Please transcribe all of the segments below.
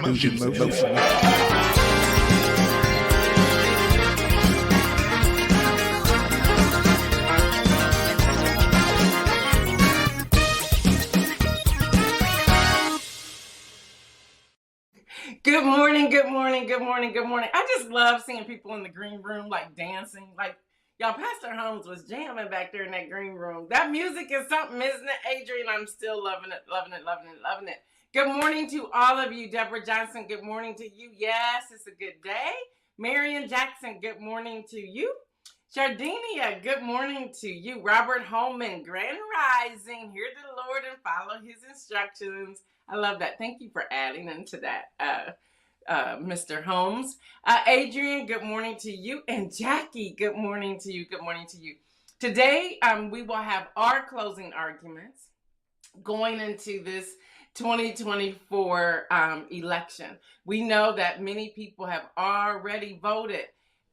Emotional. Good morning, good morning, good morning, good morning. I just love seeing people in the green room, like dancing. Like, y'all, Pastor Holmes was jamming back there in that green room. That music is something, isn't it, Adrian? I'm still loving it, loving it, loving it, loving it. Good morning to all of you. Deborah Johnson, good morning to you. Yes, it's a good day. Marion Jackson, good morning to you. Sardinia, good morning to you. Robert Holman, Grand Rising, hear the Lord and follow his instructions. I love that. Thank you for adding into that, Mr. Holmes. Adrian, good morning to you. And Jackie, good morning to you. Good morning to you. Today, we will have our closing arguments going into this 2024 election. We know that many people have already voted.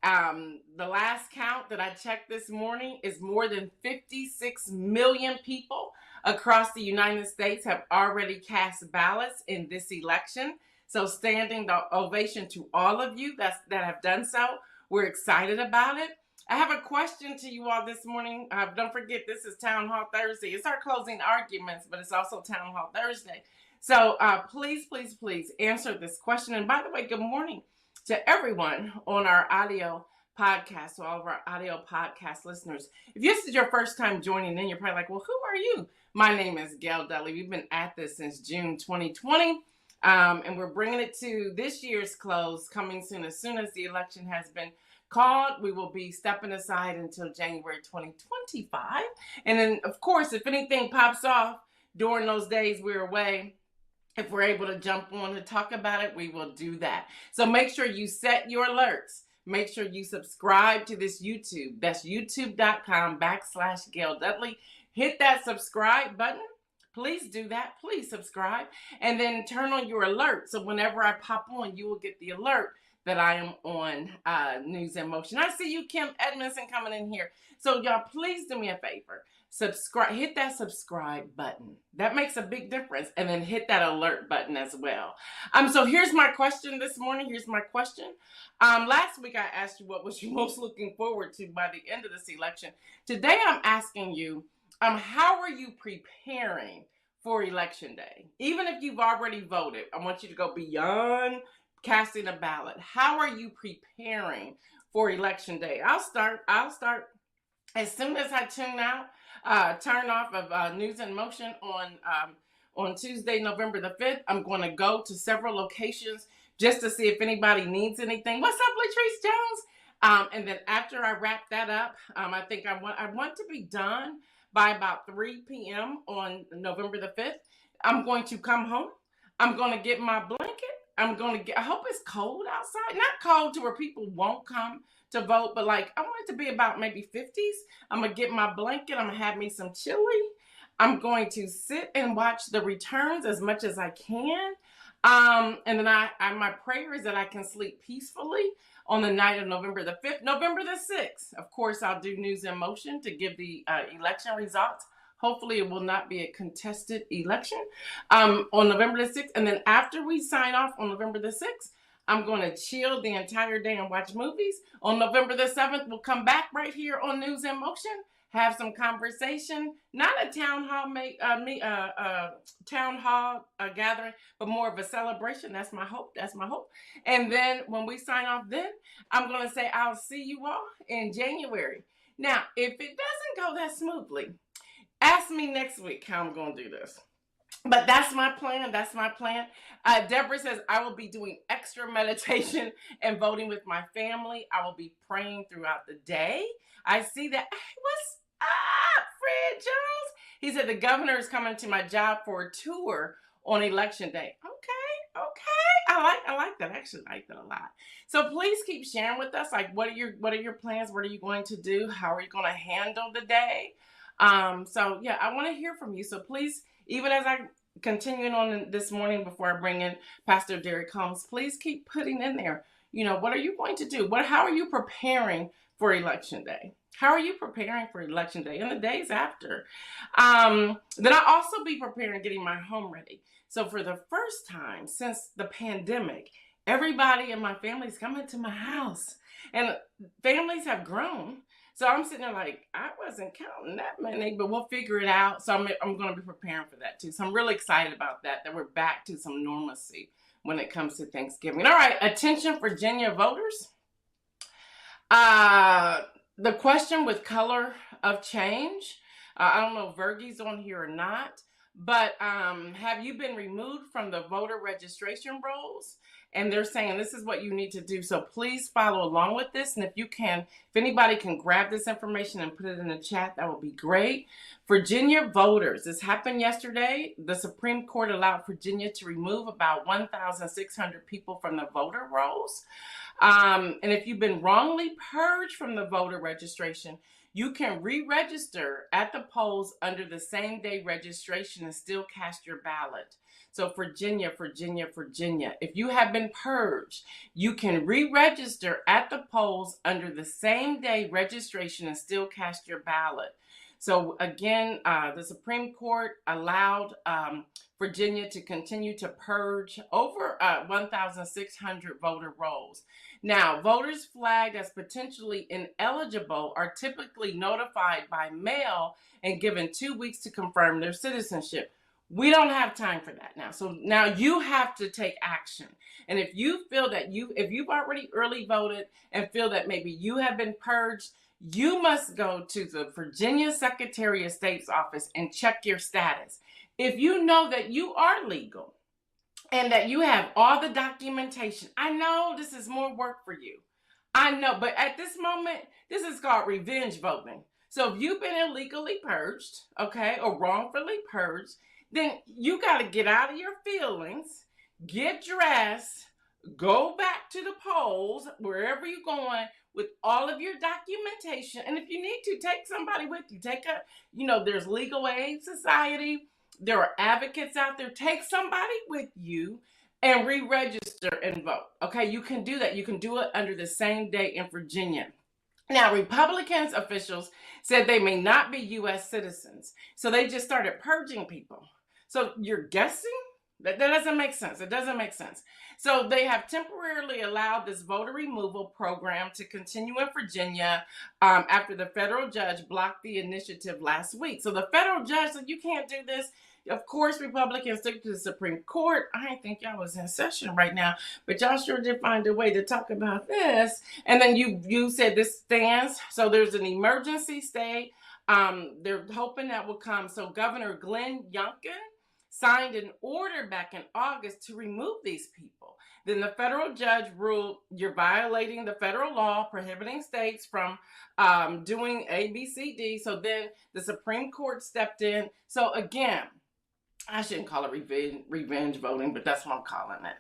The last count that I checked this morning is more than 56 million people across the United States have already cast ballots in this election. So standing ovation to all of you that have done so. We're excited about it. I have a question to you all this morning. Don't forget, this is Town Hall Thursday. It's our closing arguments, but it's also Town Hall Thursday. So please, please, please answer this question. And by the way, good morning to everyone on our audio podcast, to all of our audio podcast listeners. If this is your first time joining in, you're probably like, well, who are you? My name is Gail Dudley. We've been at this since June 2020, and we're bringing it to this year's close, coming soon. As soon as the election has been called, we will be stepping aside until January 2025. And then, of course, if anything pops off during those days we're away, if we're able to jump on to talk about it, we will do that. So make sure you set your alerts. Make sure you subscribe to this YouTube. That's youtube.com/Gail Dudley. Hit that subscribe button. Please do that. Please subscribe. And then turn on your alert. So whenever I pop on, you will get the alert that I am on News in Motion. I see you, Kim Edmondson, coming in here. So y'all, please do me a favor. Subscribe, hit that subscribe button. That makes a big difference. And then hit that alert button as well. So here's my question this morning. Here's my question. Last week I asked you what was you most looking forward to by the end of this election. Today I'm asking you, how are you preparing for Election Day? Even if you've already voted, I want you to go beyond casting a ballot. How are you preparing for Election Day? I'll start as soon as I turn off of News in Motion on Tuesday, November the 5th. I'm going to go to several locations just to see if anybody needs anything. What's up, Latrice Jones? And then after I wrap that up, I think I want to be done by about 3 p.m. on November the 5th. I'm going to come home. I'm going to get my blanket. I hope it's cold outside. Not cold to where people won't come to vote, but like, I want it to be about maybe 50s. I'm going to get my blanket. I'm going to have me some chili. I'm going to sit and watch the returns as much as I can. And then my prayer is that I can sleep peacefully on the night of November the 5th. November the 6th, of course, I'll do News in Motion to give the election results. Hopefully it will not be a contested election on November the 6th. And then after we sign off on November the 6th, I'm going to chill the entire day and watch movies. On November the 7th, we'll come back right here on News in Motion, have some conversation, not a town hall gathering, but more of a celebration. That's my hope. That's my hope. And then when we sign off, then I'm going to say I'll see you all in January. Now, if it doesn't go that smoothly, ask me next week how I'm going to do this. But that's my plan. That's my plan. Deborah says, I will be doing extra meditation and voting with my family. I will be praying throughout the day. I see that. Hey, what's up, Fred Jones? He said, the governor is coming to my job for a tour on Election Day. Okay. I like that. I actually like that a lot. So please keep sharing with us. Like, what are your plans? What are you going to do? How are you going to handle the day? So yeah, I want to hear from you. So please, even as I continue on this morning before I bring in Pastor Derek Holmes, please keep putting in there, what are you going to do? How are you preparing for Election Day? How are you preparing for election day and the days after? Then I'll also be preparing getting my home ready. So for the first time since the pandemic, everybody in my family is coming to my house. And families have grown. So I'm sitting there like, I wasn't counting that many, but we'll figure it out. So I'm going to be preparing for that too. So I'm really excited about that we're back to some normalcy when it comes to Thanksgiving. All right, attention Virginia voters. Uh, the question with color of change. I don't know if Virgie's on here or not, but have you been removed from the voter registration rolls? And they're saying this is what you need to do. So please follow along with this. And if anybody can grab this information and put it in the chat, that would be great. Virginia voters, this happened yesterday. The Supreme Court allowed Virginia to remove about 1,600 people from the voter rolls. And if you've been wrongly purged from the voter registration, you can re-register at the polls under the same day registration and still cast your ballot. So Virginia, if you have been purged, you can re-register at the polls under the same day registration and still cast your ballot. So again, the Supreme Court allowed Virginia to continue to purge over 1,600 voter rolls. Now, voters flagged as potentially ineligible are typically notified by mail and given 2 weeks to confirm their citizenship. We don't have time for that now. So now you have to take action. And if you feel that if you've already early voted and feel that maybe you have been purged, you must go to the Virginia Secretary of State's office and check your status. If you know that you are legal and that you have all the documentation, I know this is more work for you. I know, but at this moment, this is called revenge voting. So if you've been illegally purged, okay, or wrongfully purged, then you got to get out of your feelings, get dressed, go back to the polls, wherever you're going, with all of your documentation. And if you need to, take somebody with you. There's Legal Aid Society. There are advocates out there. Take somebody with you and re-register and vote. Okay, you can do that. You can do it under the same day in Virginia. Now, Republicans officials said they may not be U.S. citizens. So they just started purging people. So you're guessing? That doesn't make sense. It doesn't make sense. So they have temporarily allowed this voter removal program to continue in Virginia after the federal judge blocked the initiative last week. So the federal judge said, you can't do this. Of course, Republicans took it to the Supreme Court. I didn't think y'all was in session right now, but y'all sure did find a way to talk about this. And then you said this stands. So there's an emergency stay. They're hoping that will come. So Governor Glenn Youngkin signed an order back in August to remove these people. Then the federal judge ruled you're violating the federal law prohibiting states from doing A, B, C, D. So then the Supreme Court stepped in. So again, I shouldn't call it revenge voting, but that's what I'm calling it.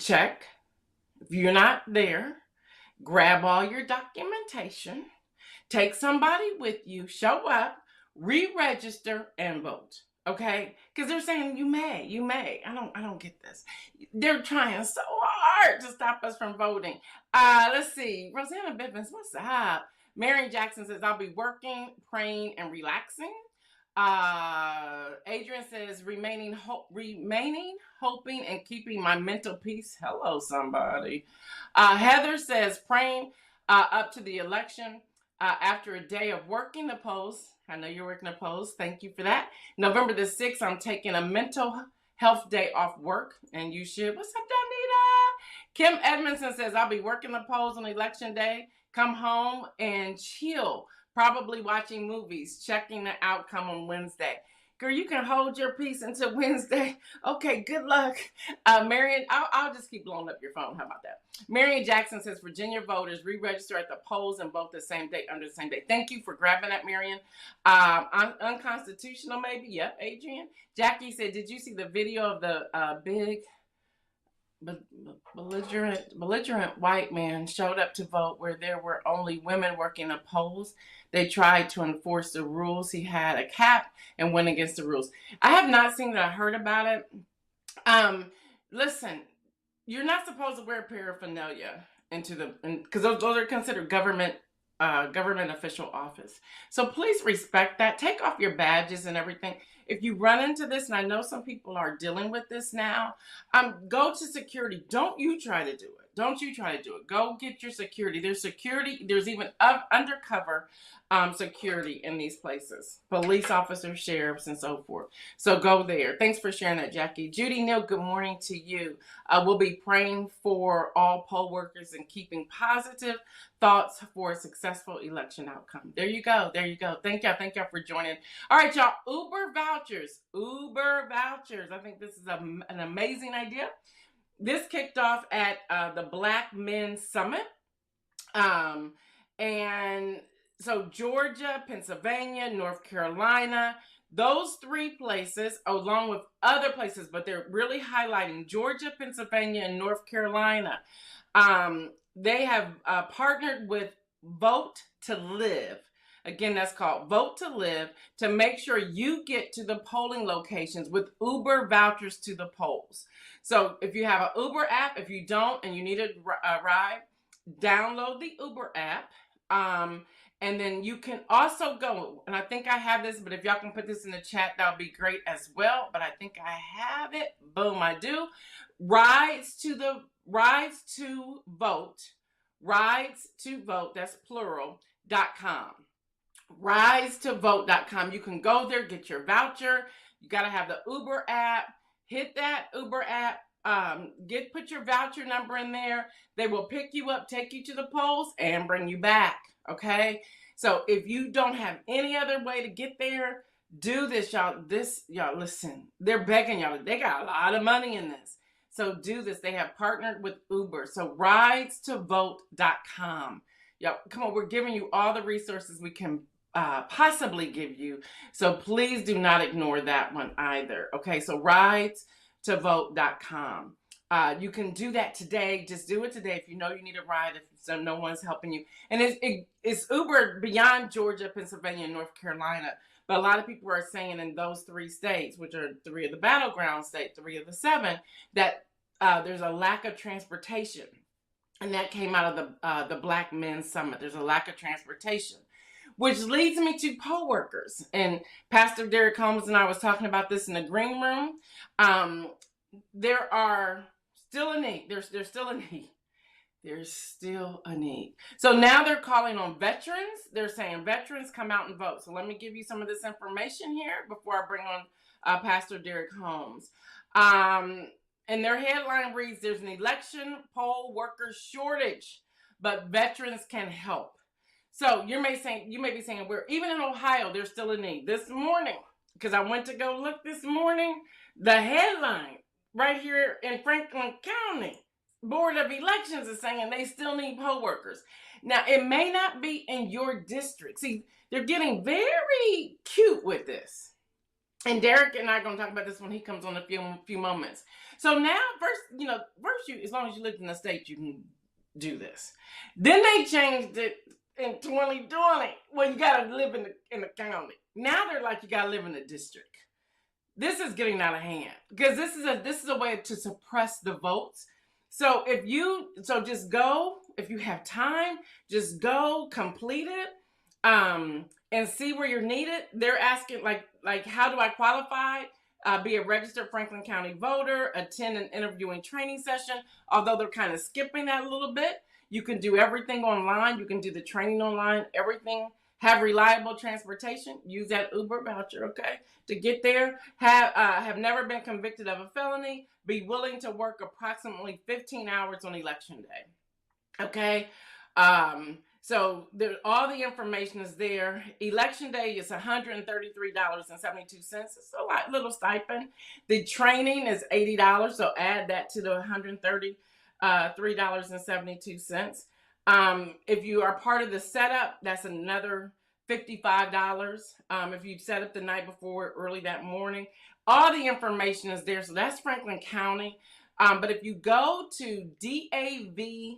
Check. If you're not there, grab all your documentation, take somebody with you, show up, re-register, and vote. Okay, because they're saying you may. I don't get this. They're trying so hard to stop us from voting. Let's see. Rosanna Bivens, what's up? Mary Jackson says, I'll be working, praying, and relaxing. Adrian says, remaining, hoping, and keeping my mental peace. Hello, somebody. Heather says, praying up to the election after a day of working the polls. I know you're working the polls. Thank you for that. November the 6th, I'm taking a mental health day off work, and you should. What's up, Danita? Kim Edmondson says, I'll be working the polls on election day. Come home and chill. Probably watching movies, checking the outcome on Wednesday. Girl, you can hold your peace until Wednesday. Okay, good luck. Marion, I'll just keep blowing up your phone. How about that? Marion Jackson says, Virginia voters re-register at the polls and vote the same day, under the same day. Thank you for grabbing that, Marion. Unconstitutional, maybe? Yep, Adrian. Jackie said, did you see the video of the big belligerent white man showed up to vote where there were only women working the polls? They tried to enforce the rules. He had a cap and went against the rules. I have not seen that. I heard about it. Listen, you're not supposed to wear paraphernalia because those are considered government government official office. So please respect that. Take off your badges and everything. If you run into this, and I know some people are dealing with this now, go to security. Don't you try to do it. Don't you try to do it. Go get your security. There's security. There's even undercover security in these places. Police officers, sheriffs, and so forth. So go there. Thanks for sharing that, Jackie. Judy Neal, good morning to you. We'll be praying for all poll workers and keeping positive thoughts for a successful election outcome. There you go. There you go. Thank y'all. Thank y'all for joining. All right, y'all. Uber vouchers. Uber vouchers. I think this is an amazing idea. This kicked off at the Black Men's Summit. And so Georgia, Pennsylvania, North Carolina, those three places, along with other places, but they're really highlighting Georgia, Pennsylvania, and North Carolina. They have partnered with Vote to Live. Again, that's called Vote to Live, to make sure you get to the polling locations with Uber vouchers to the polls. So if you have an Uber app, if you don't and you need a ride, download the Uber app. And then you can also go, and I think I have this, but if y'all can put this in the chat, that would be great as well. But I think I have it. Boom, I do. Rides to vote, that's plural.com. RidesToVote.com. You can go there, get your voucher. You got to have the Uber app. Hit that Uber app. Put your voucher number in there. They will pick you up, take you to the polls, and bring you back. Okay? So if you don't have any other way to get there, do this, y'all. Y'all, listen. They're begging y'all. They got a lot of money in this. So do this. They have partnered with Uber. So ridesToVote.com. Y'all, come on. We're giving you all the resources we can possibly give you. So please do not ignore that one either. Okay, so ridesToVote.com. You can do that today. Just do it today if you know you need a ride, if no one's helping you. And it's Uber beyond Georgia, Pennsylvania, and North Carolina. But a lot of people are saying in those three states, which are three of the battleground states, three of the seven, that there's a lack of transportation. And that came out of the Black Men's Summit. There's a lack of transportation, which leads me to poll workers. And Pastor Derek Holmes and I was talking about this in the green room. There are still a need. There's still a need. There's still a need. So now they're calling on veterans. They're saying veterans come out and vote. So let me give you some of this information here before I bring on Pastor Derek Holmes. And their headline reads, there's an election poll worker shortage, but veterans can help. So you may be saying, even in Ohio, there's still a need. This morning, because I went to go look this morning, the headline right here in Franklin County Board of Elections is saying they still need poll workers. Now, it may not be in your district. See, they're getting very cute with this. And Derek and I are going to talk about this when he comes on in a few moments. So now, first, as long as you live in the state, you can do this. Then they changed it in 2020. Well, you got to live in the county. Now they're like, you got to live in the district. This is getting out of hand because this is a way to suppress the votes. So just go, if you have time, just go complete it. And see where you're needed. They're asking like how do I qualify? Be a registered Franklin County voter, attend an interviewing training session. Although they're kind of skipping that a little bit. You can do everything online. You can do the training online, everything. Have reliable transportation. Use that Uber voucher, okay, to get there. Have never been convicted of a felony. Be willing to work approximately 15 hours on election day. Okay. So all the information is there. Election day is $133.72. It's a little stipend. The training is $80. So add that to the $133.72. If you are part of the setup, that's another $55. If you set up the night before, early that morning, all the information is there. So that's Franklin County. But if you go to dav.org,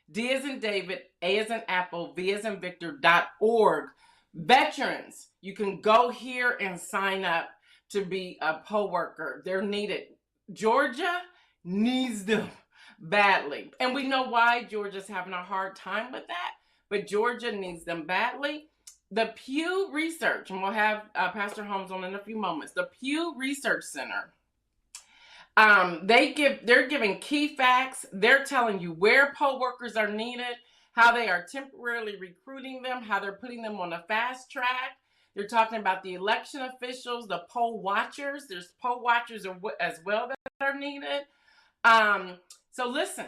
D as in David, A as in Apple, V as in Victor.org. Veterans, you can go here and sign up to be a poll worker. They're needed. Georgia needs them. badly. And we know why Georgia's having a hard time with that, but Georgia needs them badly. The Pew Research, and we'll have Pastor Holmes on in a few moments, the Pew Research Center, they're giving key facts. They're telling you where poll workers are needed, how they are temporarily recruiting them, how they're putting them on a fast track. They're talking about the election officials, the poll watchers. There's poll watchers as well that are needed. So listen,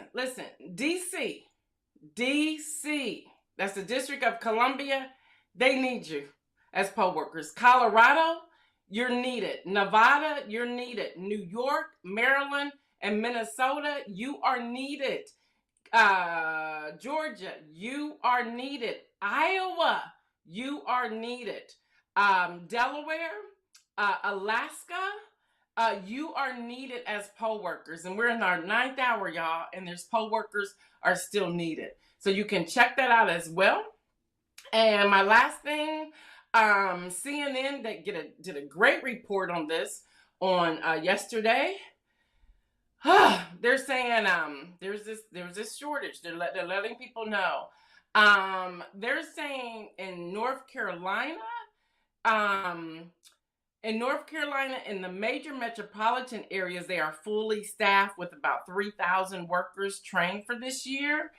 DC, that's the District of Columbia. They need you as poll workers. Colorado, you're needed. Nevada, you're needed. New York, Maryland, and Minnesota, you are needed. Georgia, you are needed. Iowa, you are needed. Delaware, Alaska, you are needed as poll workers. And we're in our 9th hour, y'all, and there's poll workers are still needed. So you can check that out as well. And my last thing, CNN did a great report on this on yesterday. They're saying there's this shortage. They're letting people know. They're saying in North Carolina, in the major metropolitan areas, they are fully staffed with about 3,000 workers trained for this year,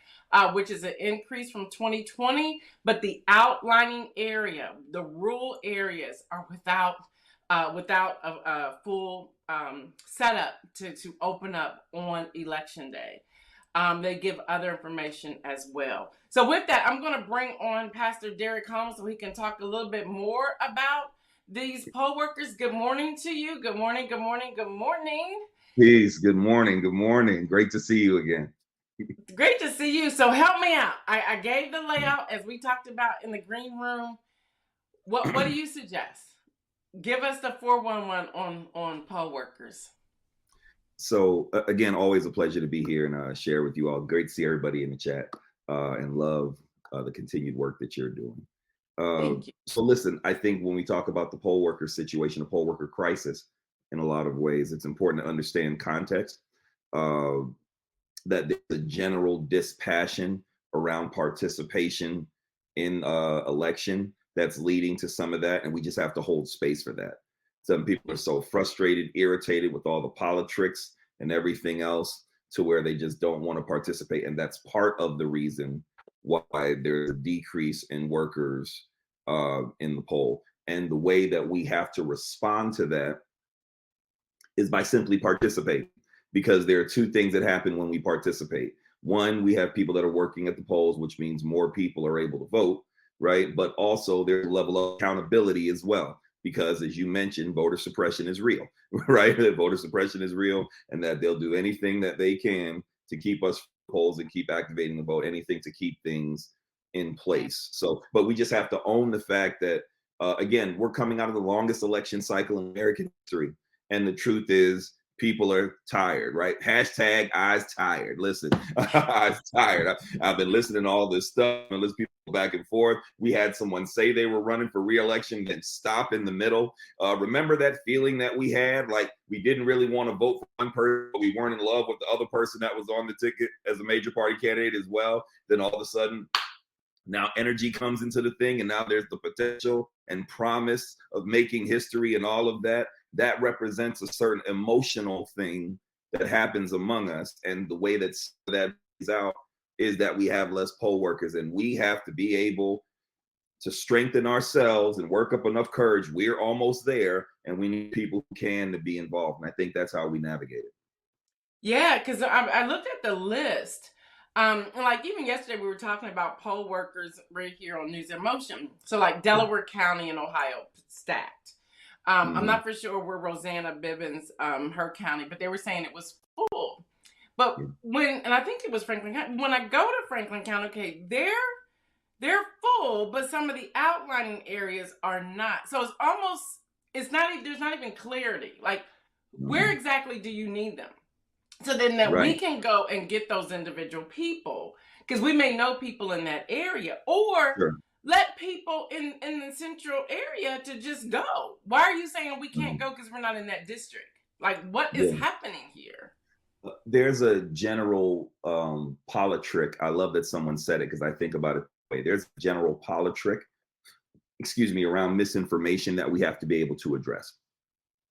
which is an increase from 2020. But the outlying area, the rural areas, are without a full setup to open up on election day. They give other information as well. So with that, I'm going to bring on Pastor Derek Holmes so he can talk a little bit more about these poll workers. Good morning to you. Good morning, good morning, good morning. Peace. Good morning. Good morning. Great to see you again. Great to see you. So help me out. I gave the layout as we talked about in the green room. What do you suggest? Give us the 411 on poll workers. So again, always a pleasure to be here and share with you all. Great to see everybody in the chat and love the continued work that you're doing. Thank you. So listen, I think when we talk about the poll worker situation, the poll worker crisis, in a lot of ways, it's important to understand context, that there's a general dispassion around participation in election that's leading to some of that. And we just have to hold space for that. Some people are so frustrated, irritated with all the politics and everything else to where they just don't want to participate. And that's part of the reason why there's a decrease in workers in the poll. And the way that we have to respond to that is by simply participating, because there are two things that happen when we participate. One, we have people that are working at the polls, which means more people are able to vote, right? But also there's a level of accountability as well, because as you mentioned, voter suppression is real, right? Voter suppression is real, and that they'll do anything that they can to keep us polls and keep activating the vote, anything to keep things in place. So, but we just have to own the fact that, again, we're coming out of the longest election cycle in American history. And the truth is, people are tired, right? Hashtag eyes tired. Listen, eyes tired. I've been listening to all this stuff and listen to people back and forth. We had someone say they were running for re-election, then stop in the middle. Remember that feeling that we had? Like we didn't really want to vote for one person, but we weren't in love with the other person that was on the ticket as a major party candidate as well. Then all of a sudden, now energy comes into the thing, and now there's the potential and promise of making history and all of that. That represents a certain emotional thing that happens among us. And the way that is out is that we have less poll workers, and we have to be able to strengthen ourselves and work up enough courage. We're almost there, and we need people who can to be involved. And I think that's how we navigate it. Yeah, because I looked at the list. Like even yesterday, we were talking about poll workers right here on News in Motion. So like Delaware County in Ohio, stacked. I'm not for sure where Rosanna Bibbins, her county, but they were saying it was full. But and I think it was Franklin County. When I go to Franklin County, okay, they're full, but some of the outlining areas are not. So there's not even clarity. Like, where exactly do you need them? So then that we can go and get those individual people, because we may know people in that area, or let people in the central area to just go. Why are you saying we can't go because we're not in that district? Like, what is happening here? There's a general politrick. I love that someone said it because I think about it that way. There's a general politrick, excuse me, around misinformation that we have to be able to address.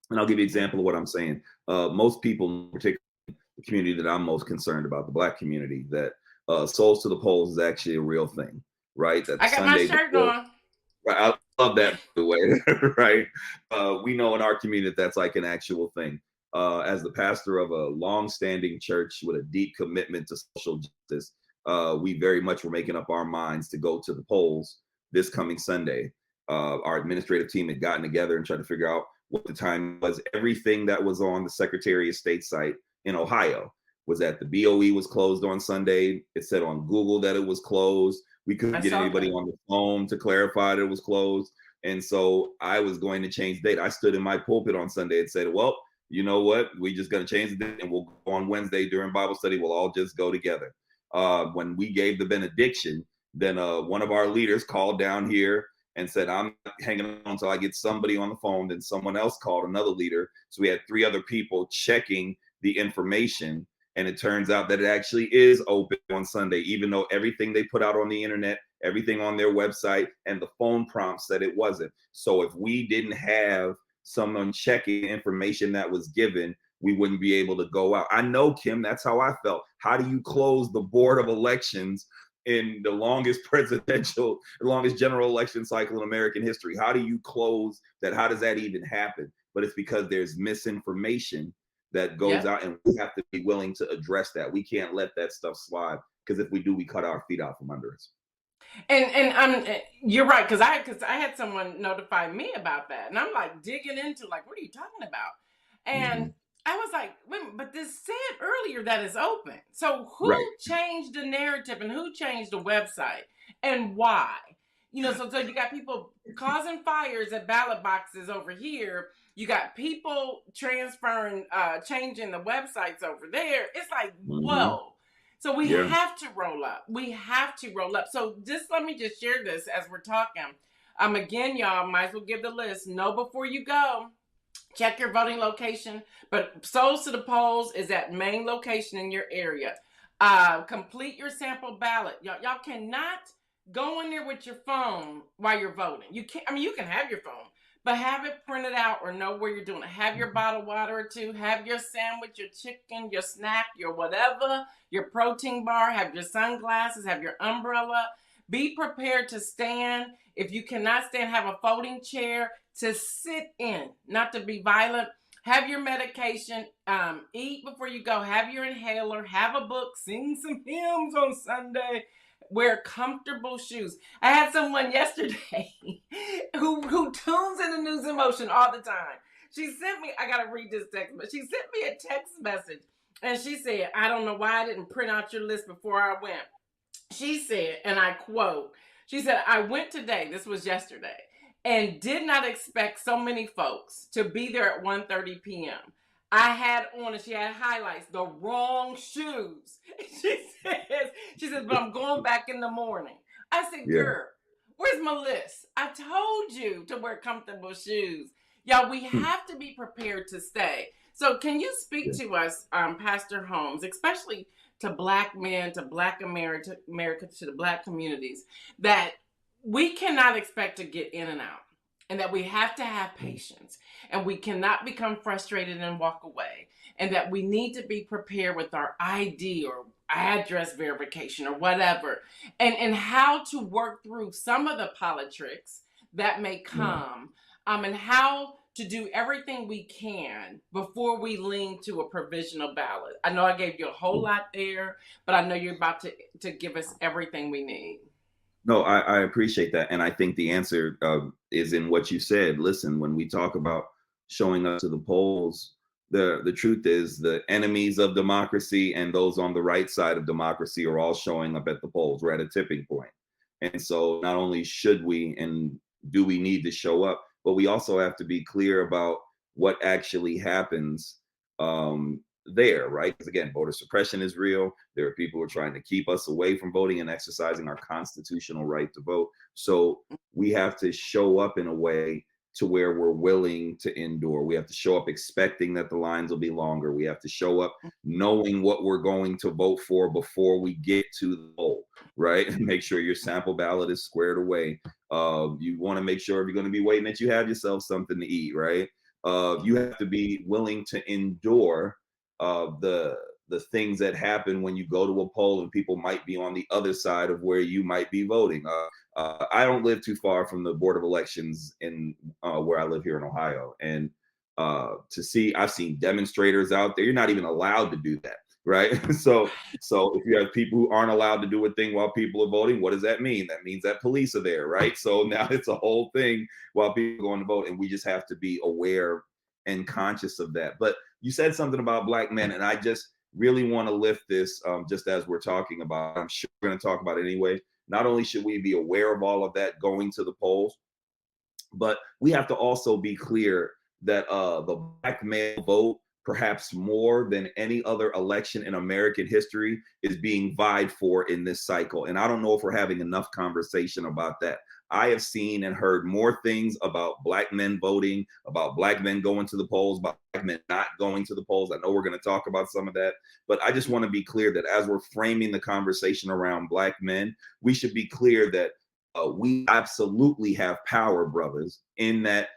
And I'll give you an example of what I'm saying. Most people, particularly the community that I'm most concerned about, the Black community, that Souls to the Polls is actually a real thing, right? That I got my Sunday shirt before, on. right, I love that, by the way, right? We know in our community that that's like an actual thing. As the pastor of a long-standing church with a deep commitment to social justice, we very much were making up our minds to go to the polls this coming Sunday. Our administrative team had gotten together and tried to figure out what the time was. Everything that was on the Secretary of State site in Ohio was that the BOE was closed on Sunday. It said on Google that it was closed. We couldn't I get saw anybody that. on the phone to clarify that it was closed. And so I was going to change the date. I stood in my pulpit on Sunday and said, well, you know what? We just going to change the date and we'll go on Wednesday during Bible study. We'll all just go together. When we gave the benediction, then one of our leaders called down here and said, I'm hanging on until I get somebody on the phone. Then someone else called, another leader. So we had 3 other people checking the information. And it turns out that it actually is open on Sunday, even though everything they put out on the internet, everything on their website, and the phone prompt said it wasn't. So if we didn't have someone checking information that was given, we wouldn't be able to go out. I know, Kim, that's how I felt. How do you close the board of elections in the longest general election cycle in American history? How do you close that? How does that even happen? But it's because there's misinformation that goes Yep. out, and we have to be willing to address that. We can't let that stuff slide, because if we do, we cut our feet out from under us. And you're right, because I had someone notify me about that, and I'm like digging into like, what are you talking about? And Mhm. I was like, wait, but this said earlier that it's open. So who Right. changed the narrative and who changed the website and why? So you got people causing fires at ballot boxes over here. You got people transferring, changing the websites over there. It's like, Hmm. whoa. So we Yeah. have to roll up. We have to roll up. So just let me just share this as we're talking. Again, y'all might as well give the list. Know before you go. Check your voting location. But Souls to the Polls is that main location in your area. Complete your sample ballot. Y'all cannot go in there with your phone while you're voting. You can't. I mean, you can have your phone, but have it printed out or know where you're doing it. Have your bottled water or two. Have your sandwich, your chicken, your snack, your whatever, your protein bar. Have your sunglasses. Have your umbrella. Be prepared to stand. If you cannot stand, have a folding chair to sit in, not to be violent. Have your medication, eat before you go, have your inhaler, have a book, sing some hymns on Sunday, wear comfortable shoes. I had someone yesterday who tunes in the news in motion all the time. She sent me, I gotta read this text, but she sent me a text message and she said, I don't know why I didn't print out your list before I went. She said, and I quote, she said, I went today, this was yesterday, and did not expect so many folks to be there at 1:30 p.m. I had on, and she had highlights, the wrong shoes. She says, but I'm going back in the morning. I said, Yeah. girl, where's my list? I told you to wear comfortable shoes. Y'all, we Hmm. have to be prepared to stay. So can you Yeah. speak to us, Pastor Holmes, especially to Black men, to Black America, to the Black communities, that we cannot expect to get in and out, and that we have to have patience, and we cannot become frustrated and walk away, and that we need to be prepared with our ID or address verification or whatever, and how to work through some of the politics that may Yeah. come, and how to do everything we can before we lean to a provisional ballot. I know I gave you a whole lot there, but I know you're about to give us everything we need. No, I appreciate that. And I think the answer is in what you said. Listen, when we talk about showing up to the polls, the truth is the enemies of democracy and those on the right side of democracy are all showing up at the polls. We're at a tipping point. And so not only should we and do we need to show up, but we also have to be clear about what actually happens there, right? Because again, voter suppression is real. There are people who are trying to keep us away from voting and exercising our constitutional right to vote. So we have to show up in a way to where we're willing to endure. We have to show up expecting that the lines will be longer. We have to show up knowing what we're going to vote for before we get to the poll, right? Make sure your sample ballot is squared away. You want to make sure if you're going to be waiting that you have yourself something to eat, right? You have to be willing to endure the things that happen when you go to a poll and people might be on the other side of where you might be voting. I don't live too far from the Board of Elections in where I live here in Ohio, and I've seen demonstrators out there. You're not even allowed to do that, right? So if you have people who aren't allowed to do a thing while people are voting, what does that mean? That means that police are there, right? So now it's a whole thing while people are going to vote, and we just have to be aware and conscious of that. But you said something about Black men, and I just really want to lift this just as we're talking about. I'm sure we're going to talk about it anyway. Not only should we be aware of all of that going to the polls, but we have to also be clear that the Black male vote, perhaps more than any other election in American history, is being vied for in this cycle. And I don't know if we're having enough conversation about that. I have seen and heard more things about Black men voting, about Black men going to the polls, about Black men not going to the polls. I know we're going to talk about some of that, but I just want to be clear that as we're framing the conversation around Black men, we should be clear that we absolutely have power, brothers, in that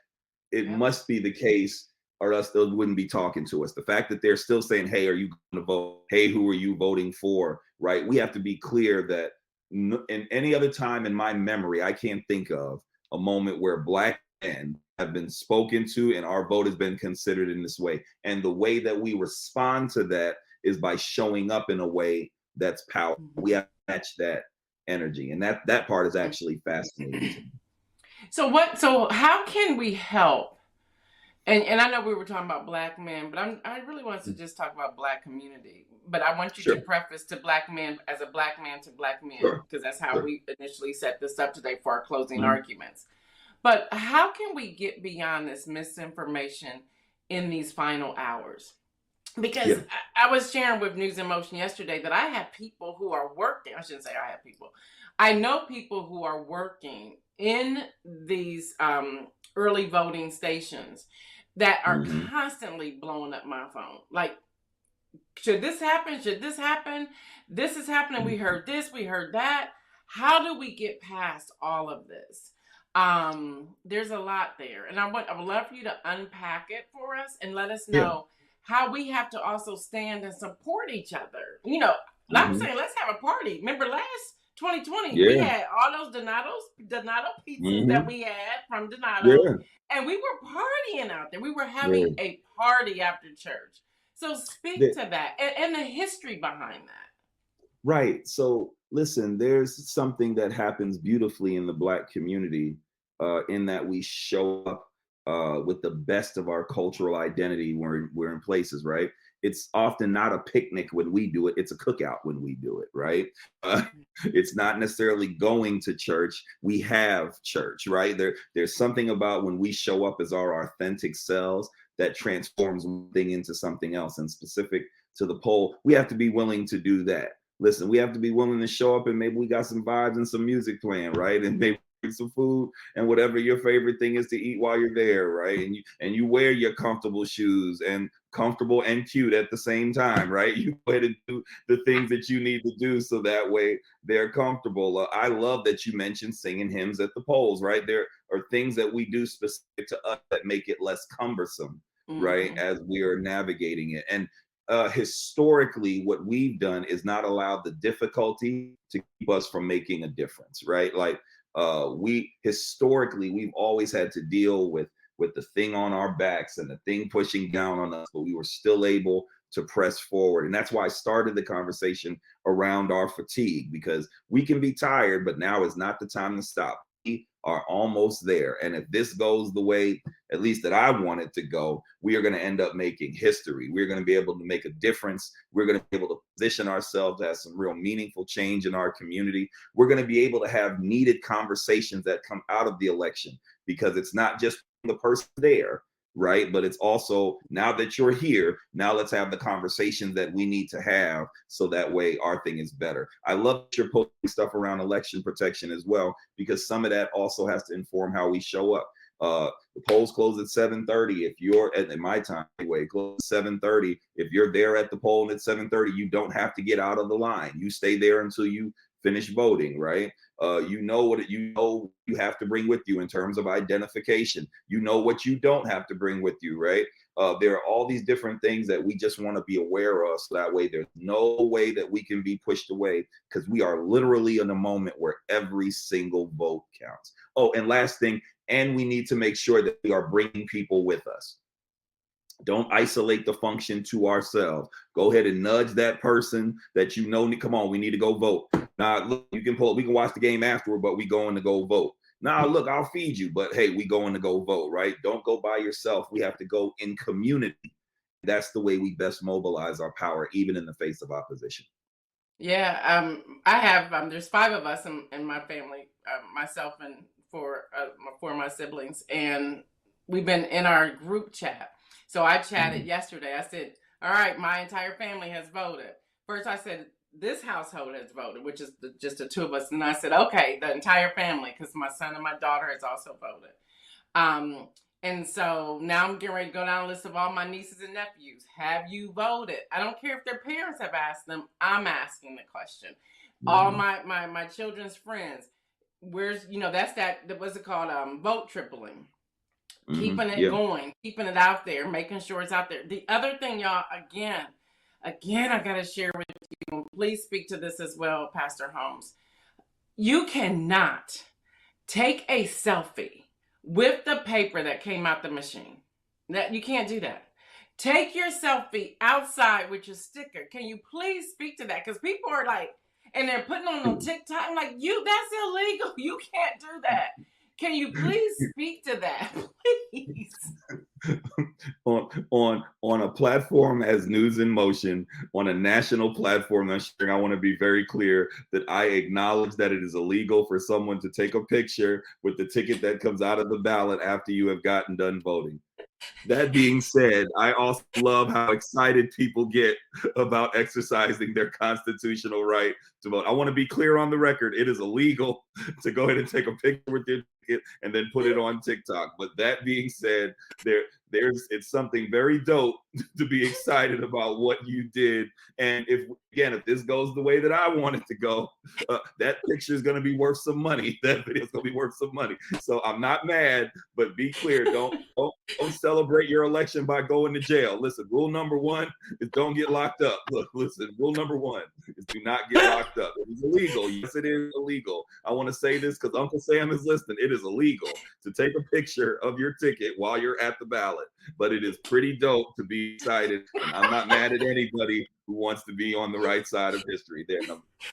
it must be the case, or else they wouldn't be talking to us. The fact that they're still saying, hey, are you going to vote? Hey, who are you voting for? Right? We have to be clear that in any other time in my memory, I can't think of a moment where Black men have been spoken to and our vote has been considered in this way. And the way that we respond to that is by showing up in a way that's powerful. We have to match that energy. And that part is actually fascinating. So how can we help? And I know we were talking about Black men, but I really wanted to just talk about Black community. But I want you to preface to Black men as a Black man to Black men, because that's how we initially set this up today for our closing arguments. But how can we get beyond this misinformation in these final hours? Because I was sharing with News in Motion yesterday that I have people who are working. I shouldn't say I have people. I know people who are working in these early voting stations that are constantly blowing up my phone. Like, should this happen? Should this happen? This is happening. We heard this. We heard that. How do we get past all of this? There's a lot there. And I would love for you to unpack it for us and let us know how we have to also stand and support each other. You know, I'm saying let's have a party. Remember last 2020, we had all those Donato pizzas that we had from Donato, and we were partying out there. We were having a party after church. So speak to that and the history behind that. Right. So listen, there's something that happens beautifully in the Black community in that we show up with the best of our cultural identity when we're in places, right? It's often not a picnic when we do it. It's a cookout when we do it, right? It's not necessarily going to church. We have church, right? There's something about when we show up as our authentic selves that transforms one thing into something else. And specific to the poll, we have to be willing to do that. Listen, we have to be willing to show up and maybe we got some vibes and some music playing, right? And maybe some food and whatever your favorite thing is to eat while you're there, right? And you wear your comfortable shoes and comfortable and cute at the same time, right? You go ahead and do the things that you need to do so that way they're comfortable. I love that you mentioned singing hymns at the polls, right? There are things that we do specific to us that make it less cumbersome, right? As we are navigating it. And historically, what we've done is not allowed the difficulty to keep us from making a difference, right? Like we've always had to deal with the thing on our backs and the thing pushing down on us, but we were still able to press forward. And that's why I started the conversation around our fatigue, because we can be tired, but now is not the time to stop. We are almost there. And if this goes the way, at least that I want it to go, we are going to end up making history. We're going to be able to make a difference. We're going to be able to position ourselves as some real meaningful change in our community. We're going to be able to have needed conversations that come out of the election, because it's not just the person there, right? But it's also, now that you're here, now let's have the conversations that we need to have so that way our thing is better. I love that you're posting stuff around election protection as well, because some of that also has to inform how we show up. The polls close at 7:30. If you're at my time anyway, close at 7:30. If you're there at the poll at 7:30, you don't have to get out of the line. You stay there until you finish voting, right? You know what you have to bring with you in terms of identification. You know what you don't have to bring with you, right? There are all these different things that we just want to be aware of, so that way there's no way that we can be pushed away, because we are literally in a moment where every single vote counts. Oh, and last thing, and we need to make sure that we are bringing people with us. Don't isolate the function to ourselves. Go ahead and nudge that person that you know, come on, we need to go vote. Now, look, we can watch the game afterward, but we going to go vote. Now, look, I'll feed you, but hey, we going to go vote, right? Don't go by yourself. We have to go in community. That's the way we best mobilize our power, even in the face of opposition. Yeah, I have, there's 5 of us in my family, myself and 4 of my siblings, and we've been in our group chat. So I chatted yesterday. I said, all right, my entire family has voted. First, I said, this household has voted, which is just the 2 of us. And I said, okay, the entire family, because my son and my daughter has also voted. And so now I'm getting ready to go down a list of all my nieces and nephews. Have you voted? I don't care if their parents have asked them. I'm asking the question. All my children's friends. Where's, that's what's it called? Vote tripling. Keeping it going, keeping it out there, making sure it's out there. The other thing, y'all, again, I got to share with you. Please speak to this as well, Pastor Holmes. You cannot take a selfie with the paper that came out the machine. That you can't do that. Take your selfie outside with your sticker. Can you please speak to that? Because people are like, and they're putting on TikTok. I'm like, that's illegal. You can't do that. Can you please speak to that, please? on a platform as News in Motion, on a national platform, I want to be very clear that I acknowledge that it is illegal for someone to take a picture with the ticket that comes out of the ballot after you have gotten done voting. That being said, I also love how excited people get about exercising their constitutional right to vote. I want to be clear on the record. It is illegal to go ahead and take a picture with your ticket and then put it on TikTok. But that being said, it's something very dope to be excited about what you did. And if this goes the way that I want it to go, that picture is going to be worth some money. That video is going to be worth some money. So I'm not mad, but be clear. Don't celebrate your election by going to jail. Listen, rule number 1 is don't get locked up. Look, listen, rule number 1 is do not get locked up. It is illegal. Yes, it is illegal. I want to say this because Uncle Sam is listening. It is illegal to take a picture of your ticket while you're at the ballot, but it is pretty dope to be excited. And I'm not mad at anybody who wants to be on the right side of history. There,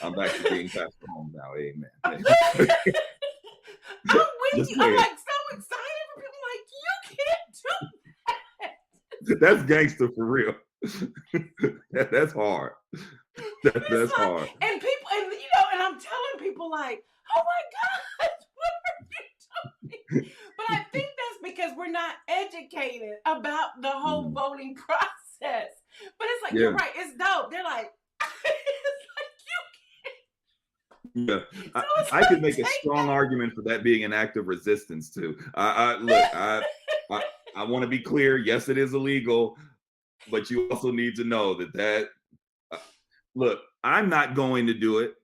I'm back to being Pastor Home now. Amen. I'm with you. I'm like so excited for people. Like, you can't do that. That's gangster for real. That's hard. That's hard. And people, and I'm telling people like, oh my God, what are you doing? But I think that's because we're not educated about the whole voting process. But it's like, you're right, it's dope. They're like, it's like, you can't. Yeah, so I could make a strong argument for that being an act of resistance too. I want to be clear. Yes, it is illegal, but you also need to know that look, I'm not going to do it.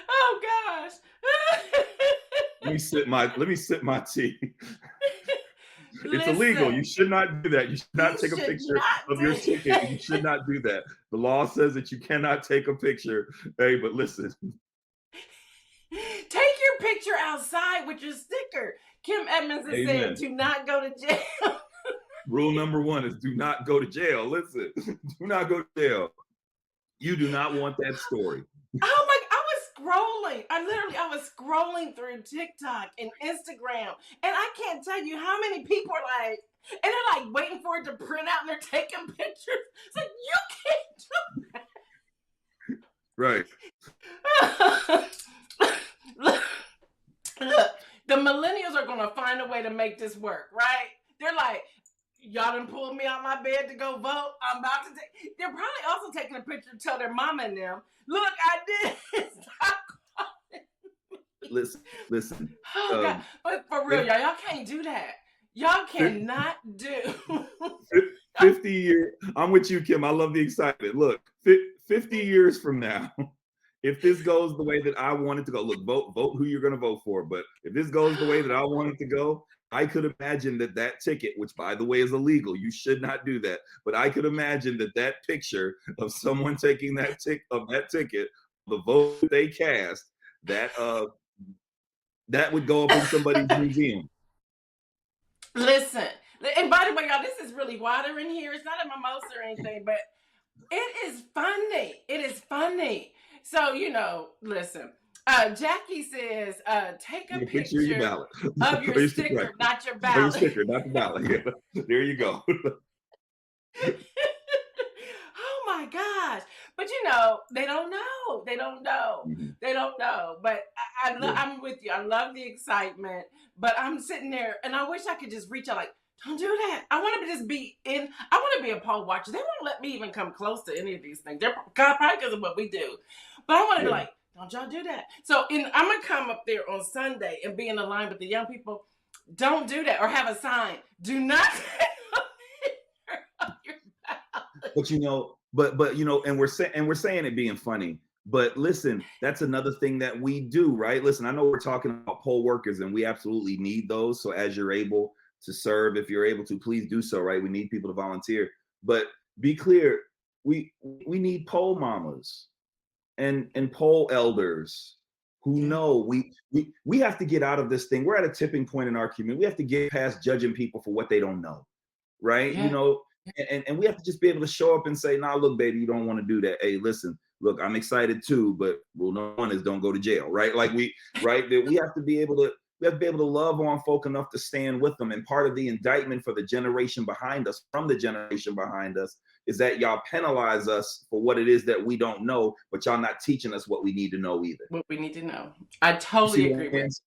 Oh gosh. Let me sip my tea. It's illegal. You should not do that. You should not take a picture of your ticket. You should not do that. The law says that you cannot take a picture. Hey, but listen. Take your picture outside with your sticker. Kim Edmonds is saying, do not go to jail. Rule number 1 is do not go to jail. Listen, do not go to jail. You do not want that story. Oh my, I was scrolling through TikTok and Instagram, and I can't tell you how many people are like, and they're like waiting for it to print out and they're taking pictures. It's like, you can't do that. Right. Look, the millennials are going to find a way to make this work, right? They're like, y'all done pulled me out my bed to go vote. I'm about to take. They're probably also taking a picture to tell their mama and them, look, I did. Stop calling listen. Oh God. Um, But for real, fif- y'all can't do that. Y'all fif- cannot do. 50 years. I'm with you, Kim. I love the excitement. Look, 50 years from now, if this goes the way that I want it to go, look, vote who you're going to vote for. But if this goes the way that I want it to go, I could imagine that ticket, which by the way is illegal, you should not do that. But I could imagine that picture of someone taking that ticket, the vote they cast, that that would go up in somebody's museum. Listen, and by the way, y'all, this is really water in here. It's not a mimosa or anything, but it is funny. It is funny. So, listen. Jackie says, take a Your picture of your picture ballot. of your sticker, not your Or your ballot. sticker, not the ballot. Yeah. There you go. Oh my gosh. But they don't know. They don't know. Mhm. They don't know. But Yeah. I'm with you. I love the excitement. But I'm sitting there and I wish I could just reach out like, don't do that. I want to just be in. I want to be a poll watcher. They won't let me even come close to any of these things. They're probably because of what we do. But I want to be Yeah. like, don't y'all do that. So I'm going to come up there on Sunday and be in the line with the young people. Don't do that. Or have a sign. Do not on your ballot. But and we're saying it being funny. But listen, that's another thing that we do, right? Listen, I know we're talking about poll workers and we absolutely need those. So as you're able to serve, if you're able to, please do so, right? We need people to volunteer. But be clear, we need poll mamas and poll elders who know we have to get out of this thing. We're at a tipping point in our community. We have to get past judging people for what they don't know, right? Yeah. And we have to just be able to show up and say, nah, look, baby, you don't want to do that. Hey, listen, look, I'm excited too, but rule number one is don't go to jail, right? Like that we have to be able to love on folk enough to stand with them. And part of the indictment for the generation behind us, from the generation behind us, is that y'all penalize us for what it is that we don't know, but y'all not teaching us what we need to know either. What we need to know. I totally agree with.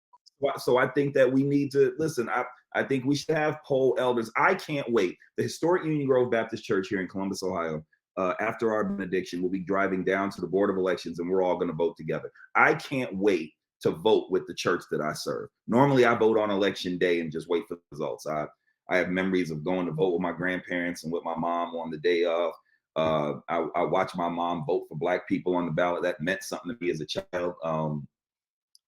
So I think that we need to listen. I think we should have poll elders. I can't wait. The historic Union Grove Baptist Church here in Columbus, Ohio, after our benediction, we'll be driving down to the Board of Elections and we're all going to vote together. I can't wait to vote with the church that I serve. Normally I vote on election day and just wait for the results. I have memories of going to vote with my grandparents and with my mom on the day of. I watched my mom vote for Black people on the ballot. That meant something to me as a child.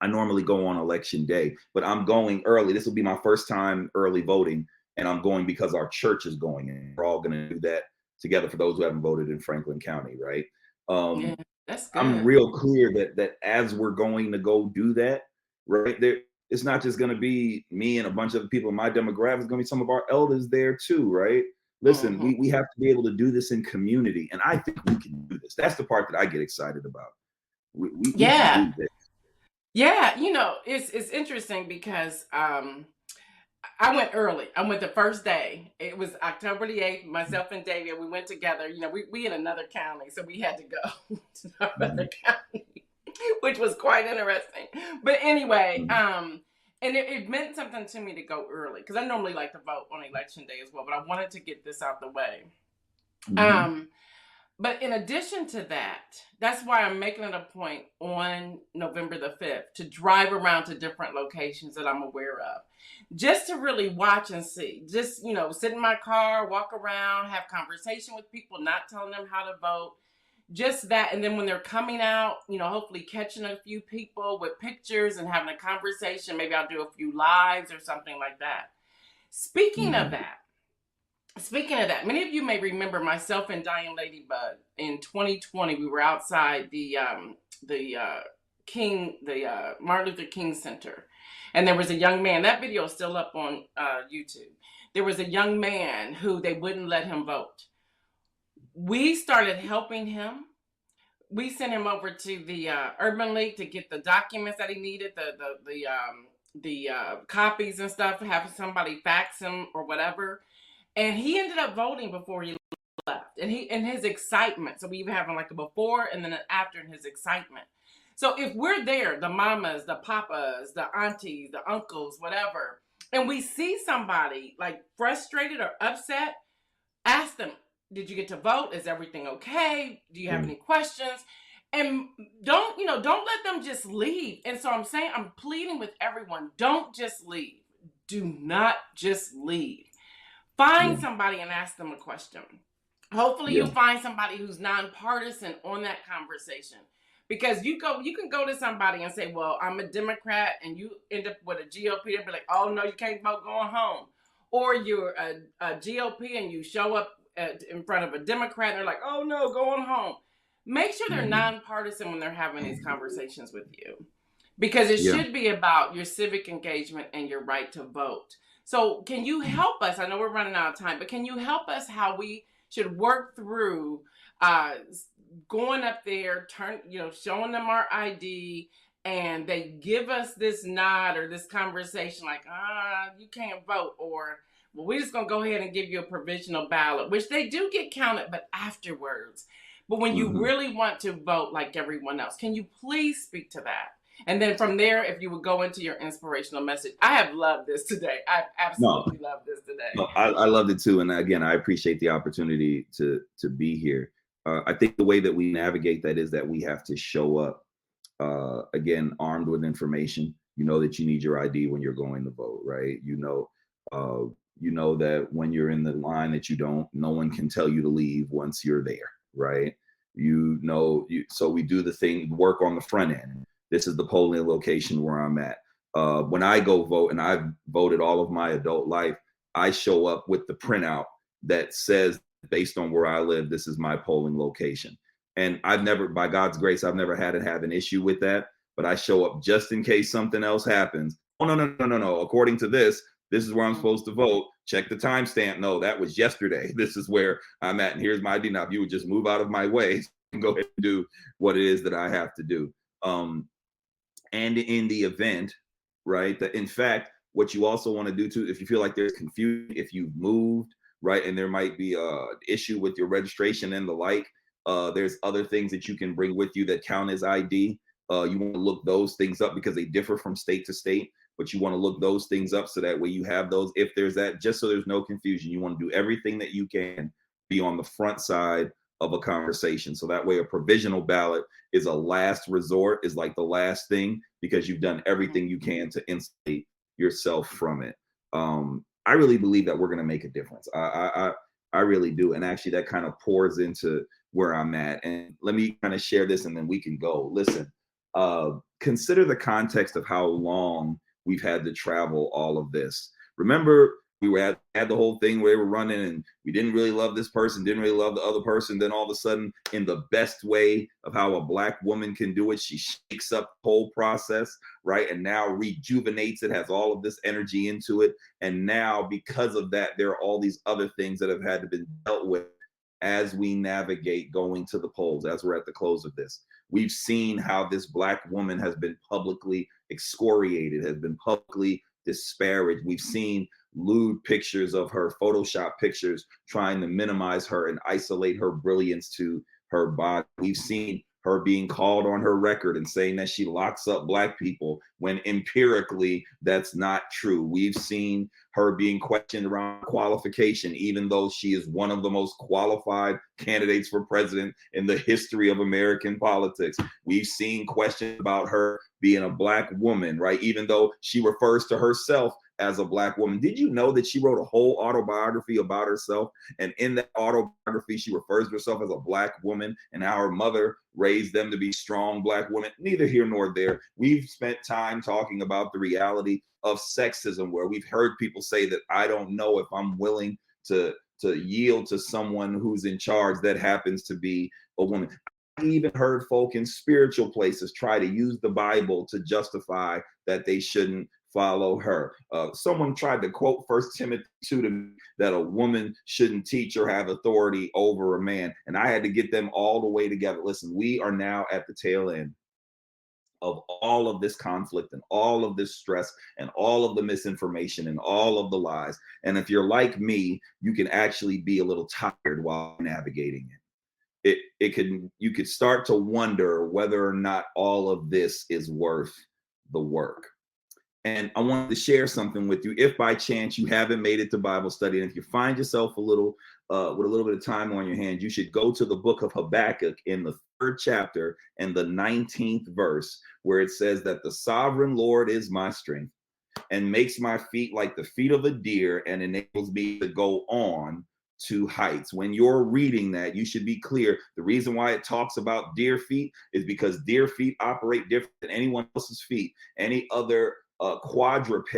I normally go on election day, but I'm going early. This will be my first time early voting, and I'm going because our church is going, and we're all going to do that together for those who haven't voted in Franklin County, right? Yeah, that's good. I'm real clear that as we're going to go do that, right there, it's not just going to be me and a bunch of other people in my demographic. It's going to be some of our elders there too, right? Listen, we have to be able to do this in community, and I think we can do this. That's the part that I get excited about. We can do this. Yeah, it's interesting because I went early. I went the first day. It was October the 8th. Myself and David, we went together. We in another county, so we had to go to another county, which was quite interesting. But anyway, and it meant something to me to go early because I normally like to vote on election day as well, but I wanted to get this out the way. But in addition to that, that's why I'm making it a point on November the 5th to drive around to different locations that I'm aware of, just to really watch and see. Just, sit in my car, walk around, have conversation with people, not telling them how to vote, just that. And then when they're coming out, hopefully catching a few people with pictures and having a conversation. Maybe I'll do a few lives or something like that. Speaking of that, many of you may remember myself and Diane Ladybug in 2020. We were outside the Martin Luther King Center, and there was a young man. That video is still up on YouTube. There was a young man who they wouldn't let him vote. We started helping him. We sent him over to the Urban League to get the documents that he needed, the copies and stuff, have somebody fax him or whatever. And he ended up voting before he left. And his excitement. So we even having like a before and then an after in his excitement. So if we're there, the mamas, the papas, the aunties, the uncles, whatever, and we see somebody like frustrated or upset, ask them, did you get to vote? Is everything okay? Do you have any questions? And don't let them just leave. And so I'm pleading with everyone, don't just leave. Do not just leave. Find Yeah. somebody and ask them a question. Hopefully Yeah. you find somebody who's nonpartisan on that conversation. Because you can go to somebody and say, well, I'm a Democrat, and you end up with a GOP, they'll be like, oh no, you can't vote, going home. Or you're a GOP and you show up in front of a Democrat and they're like, oh no, going home. Make sure they're Mhm. nonpartisan when they're having these conversations with you. Because it Yeah. should be about your civic engagement and your right to vote. So, can you help us? I know we're running out of time, but can you help us how we should work through uh, going up there, showing them our ID, and they give us this nod or this conversation like, you can't vote, or well, we're just gonna go ahead and give you a provisional ballot, which they do get counted, but afterwards. But when you Mhm. really want to vote like everyone else, can you please speak to that? And then from there, if you would go into your inspirational message. I have loved this today. I've No, absolutely loved this today. no, I loved it too. And again, I appreciate the opportunity to be here. I think the way that we navigate that is that we have to show up again armed with information. You know that you need your ID when you're going to vote, right? You know that when you're in the line that no one can tell you to leave once you're there, right? So we do the thing, work on the front end. This is the polling location where I'm at. When I go vote, and I've voted all of my adult life, I show up with the printout that says, based on where I live, this is my polling location. And I've never, by God's grace, I've never had to have an issue with that. But I show up just in case something else happens. Oh, no, no, no, no, no. According to this is where I'm supposed to vote. Check the timestamp. No, that was yesterday. This is where I'm at. And here's my ID. Now, if you would just move out of my way and go ahead and do what it is that I have to do. And in the event, right, that in fact, what you also want to do too, if you feel like there's confusion, if you've moved, right, and there might be a issue with your registration and the like, there's other things that you can bring with you that count as ID. You want to look those things up because they differ from state to state, but you want to look those things up so that way you have those. If there's that, just so there's no confusion, you want to do everything that you can be on the front side of a conversation. So that way, a provisional ballot is a last resort, is like the last thing, because you've done everything you can to insulate yourself from it. I really believe that we're going to make a difference. I really do. And actually, that kind of pours into where I'm at. And let me kind of share this and then we can go. Listen, consider the context of how long we've had to travel all of this. Remember, we had the whole thing where they were running and we didn't really love this person, didn't really love the other person. Then all of a sudden, in the best way of how a Black woman can do it, she shakes up the whole process, right? And now rejuvenates it, has all of this energy into it. And now, because of that, there are all these other things that have had to be dealt with as we navigate going to the polls, as we're at the close of this. We've seen how this Black woman has been publicly excoriated, has been publicly disparaged. We've seen lewd pictures of her, Photoshop pictures, trying to minimize her and isolate her brilliance to her body. We've seen her being called on her record and saying that she locks up Black people when empirically that's not true. We've seen her being questioned around qualification, even though she is one of the most qualified candidates for president in the history of American politics. We've seen questions about her being a Black woman, right? Even though she refers to herself as a Black woman. Did you know that she wrote a whole autobiography about herself? And in that autobiography, she refers to herself as a Black woman and how her mother raised them to be strong Black women. Neither here nor there. We've spent time talking about the reality of sexism, where we've heard people say that I don't know if I'm willing to yield to someone who's in charge that happens to be a woman. I even heard folk in spiritual places try to use the Bible to justify that they shouldn't follow her. Someone tried to quote 1 Timothy 2 to me, that a woman shouldn't teach or have authority over a man. And I had to get them all the way together. Listen, we are now at the tail end of all of this conflict and all of this stress and all of the misinformation and all of the lies. And if you're like me, you can actually be a little tired while navigating it. You could start to wonder whether or not all of this is worth the work. And I wanted to share something with you. If by chance you haven't made it to Bible study, and if you find yourself with a little bit of time on your hands, you should go to the book of Habakkuk in the third chapter and the 19th verse, where it says that the sovereign Lord is my strength and makes my feet like the feet of a deer and enables me to go on to heights. When you're reading that, you should be clear. The reason why it talks about deer feet is because deer feet operate different than anyone else's feet. Any other quadruped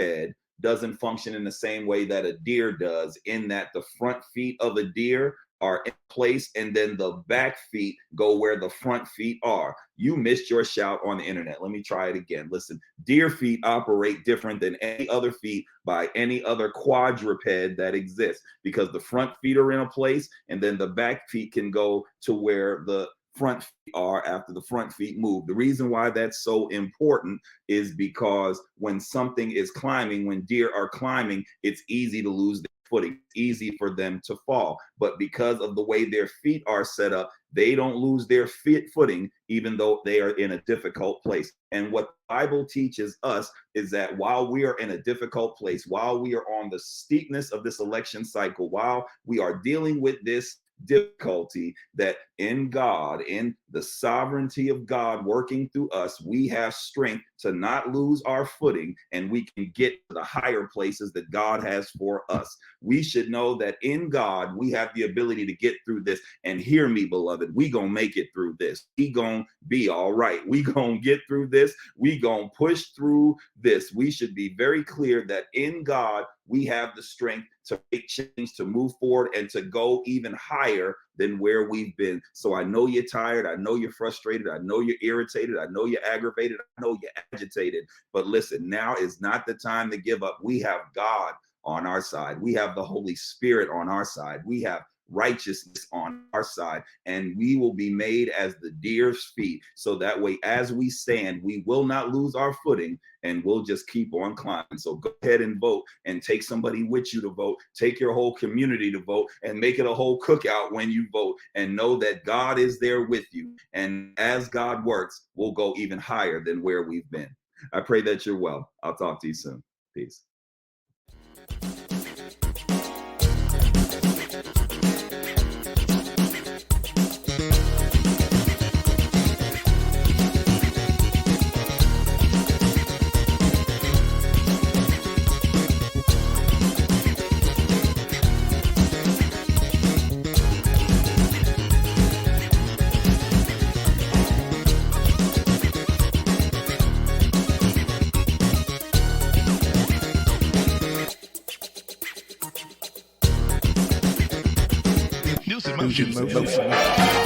doesn't function in the same way that a deer does, in that the front feet of a deer are in place and then the back feet go where the front feet are. You missed your shout on the internet. Let me try it again. Listen, deer feet operate different than any other feet by any other quadruped that exists, because the front feet are in a place and then the back feet can go to where the front feet are after the front feet move. The reason why that's so important is because when something is climbing, when deer are climbing, it's easy to lose their footing, easy for them to fall. But because of the way their feet are set up, they don't lose their footing, even though they are in a difficult place. And what the Bible teaches us is that while we are in a difficult place, while we are on the steepness of this election cycle, while we are dealing with this difficulty, that in God, in the sovereignty of God working through us, we have strength to not lose our footing, and we can get to the higher places that God has for us. We should know that in God, we have the ability to get through this. And hear me, beloved, we gonna make it through this. We gonna be all right. We gonna get through this. We gonna push through this. We should be very clear that in God, we have the strength to make change, to move forward, and to go even higher than where we've been. So I know you're tired. I know you're frustrated. I know you're irritated. I know you're aggravated. I know you're agitated. But listen, now is not the time to give up. We have God on our side. We have the Holy Spirit on our side. We have righteousness on our side, and we will be made as the deer's feet. So that way, as we stand, we will not lose our footing, and we'll just keep on climbing. So go ahead and vote, and take somebody with you to vote. Take your whole community to vote, and make it a whole cookout when you vote, and know that God is there with you. And as God works, we'll go even higher than where we've been. I pray that you're well. I'll talk to you soon. Peace. Motion.